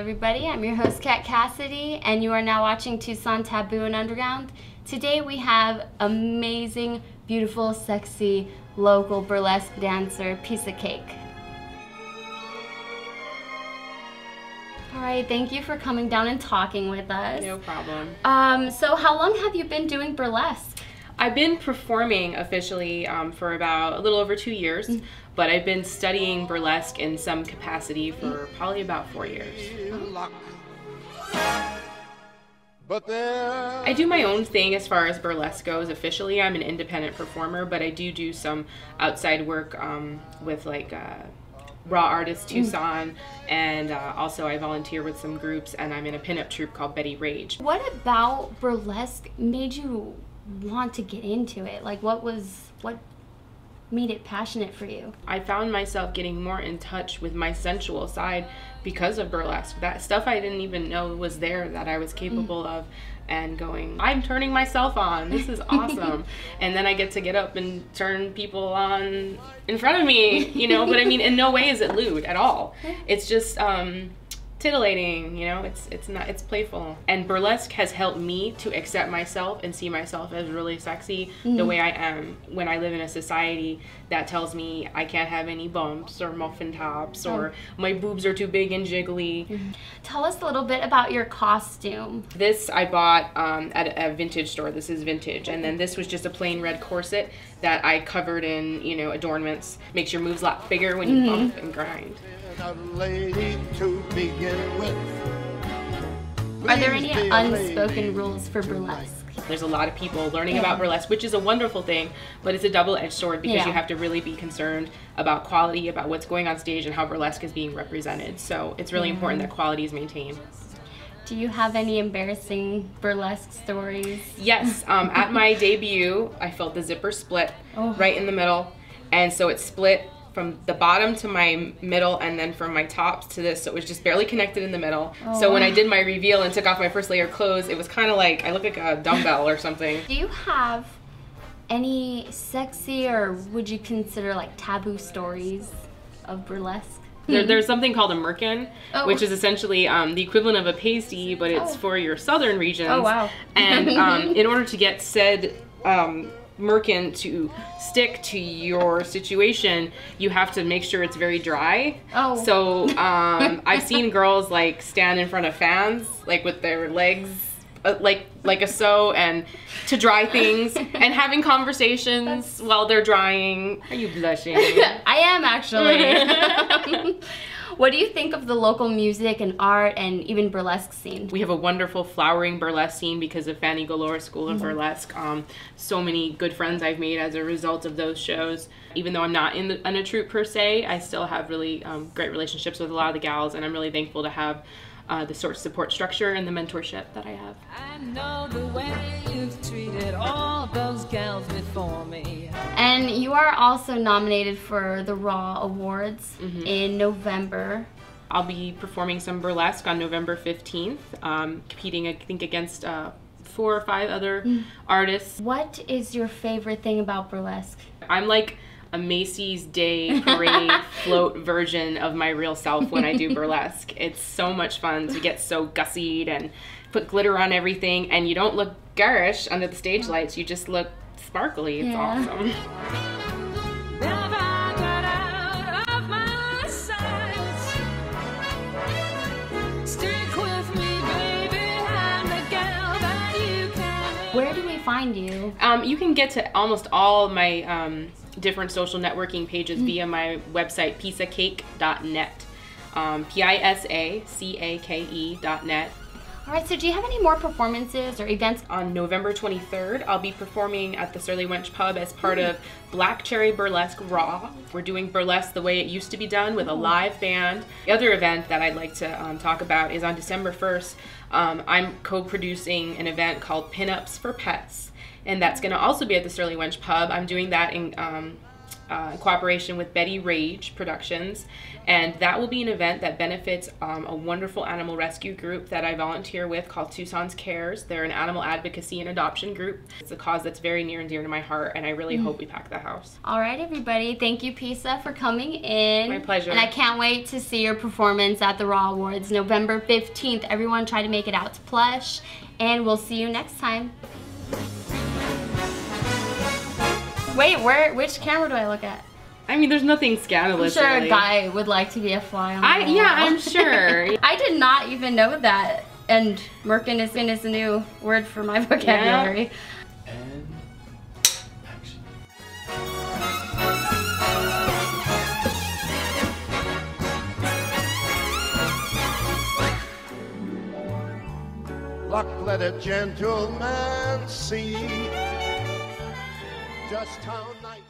everybody. I'm your host, Kat Cassidy, and you are now watching Tucson Taboo and Underground. Today we have amazing, beautiful, sexy, local burlesque dancer, Pisa Cake. All right, thank you for coming down and talking with us. No problem. So how long have you been doing burlesque? I've been performing officially for about a little over 2 years, but I've been studying burlesque in some capacity for probably about 4 years. I do my own thing as far as burlesque goes. Officially, I'm an independent performer, but I do some outside work with like Raw Artists Tucson, and also I volunteer with some groups, and I'm in a pinup troupe called Betty Rage. What about burlesque made you want to get into it? Like what made it passionate for you? I found myself getting more in touch with my sensual side because of burlesque. That stuff I didn't even know was there that I was capable of, and going, I'm turning myself on, this is awesome. And then I get to get up and turn people on in front of me, you know, but I mean, in no way is it lewd at all. It's just titillating, you know, it's playful. And burlesque has helped me to accept myself and see myself as really sexy the way I am when I live in a society that tells me I can't have any bumps or muffin tops or my boobs are too big and jiggly. Tell us a little bit about your costume. This I bought at a vintage store. This is vintage. And then this was just a plain red corset that I covered in, you know, adornments. Makes your moves a lot bigger when you bump and grind. Are there any unspoken rules for burlesque? There's a lot of people learning about burlesque, which is a wonderful thing, but it's a double-edged sword because you have to really be concerned about quality, about what's going on stage and how burlesque is being represented. So it's really important that quality is maintained. Do you have any embarrassing burlesque stories? Yes, at my debut, I felt the zipper split right in the middle, and so it split from the bottom to my middle and then from my tops to this, so it was just barely connected in the middle. So when I did my reveal and took off my first layer of clothes, it was kind of like I look like a dumbbell or something. Do you have any sexy, or would you consider like taboo stories of burlesque? There's something called a merkin, which is essentially the equivalent of a pasty, but it's for your southern regions. Oh, wow. And in order to get said merkin to stick to your situation, you have to make sure it's very dry. So I've seen girls like stand in front of fans, like with their legs like a sew, and to dry things and having conversations while they're drying. Are you blushing? I am actually. What do you think of the local music and art and even burlesque scene? We have a wonderful flowering burlesque scene because of Fanny Galore School of Burlesque. So many good friends I've made as a result of those shows. Even though I'm not in a troupe per se, I still have really great relationships with a lot of the gals, and I'm really thankful to have the sort of support structure and the mentorship that I have. I know the way you've treated all those gals before me. And you are also nominated for the Raw Awards in November. I'll be performing some burlesque on November 15th, competing, I think, against 4 or 5 other artists. What is your favorite thing about burlesque? I'm like a Macy's Day Parade float version of my real self when I do burlesque. It's so much fun to get so gussied and put glitter on everything, and you don't look garish under the stage lights, you just look sparkly. It's awesome. Where do we find you? You can get to almost all my different social networking pages via my website, pisacake.net. pisacake.net. All right, so do you have any more performances or events? On November 23rd, I'll be performing at the Surly Wench Pub as part of Black Cherry Burlesque Raw. We're doing burlesque the way it used to be done with a live band. The other event that I'd like to talk about is on December 1st. I'm co-producing an event called Pinups for Pets, and that's going to also be at the Surly Wench Pub. I'm doing that in in cooperation with Betty Rage Productions, and that will be an event that benefits a wonderful animal rescue group that I volunteer with called Tucson's Cares. They're an animal advocacy and adoption group. It's a cause that's very near and dear to my heart, and I really hope we pack the house. All right, everybody. Thank you, Pisa, for coming in. My pleasure. And I can't wait to see your performance at the Raw Awards, November 15th. Everyone try to make it out to Plush, and we'll see you next time. Wait, which camera do I look at? I mean, there's nothing scandalous. I'm sure really. a guy would like to be a fly on the wall. Yeah, I'm sure. I did not even know that. And merkin is a new word for my vocabulary. Yeah. And action. Luck let a gentleman see just how nice.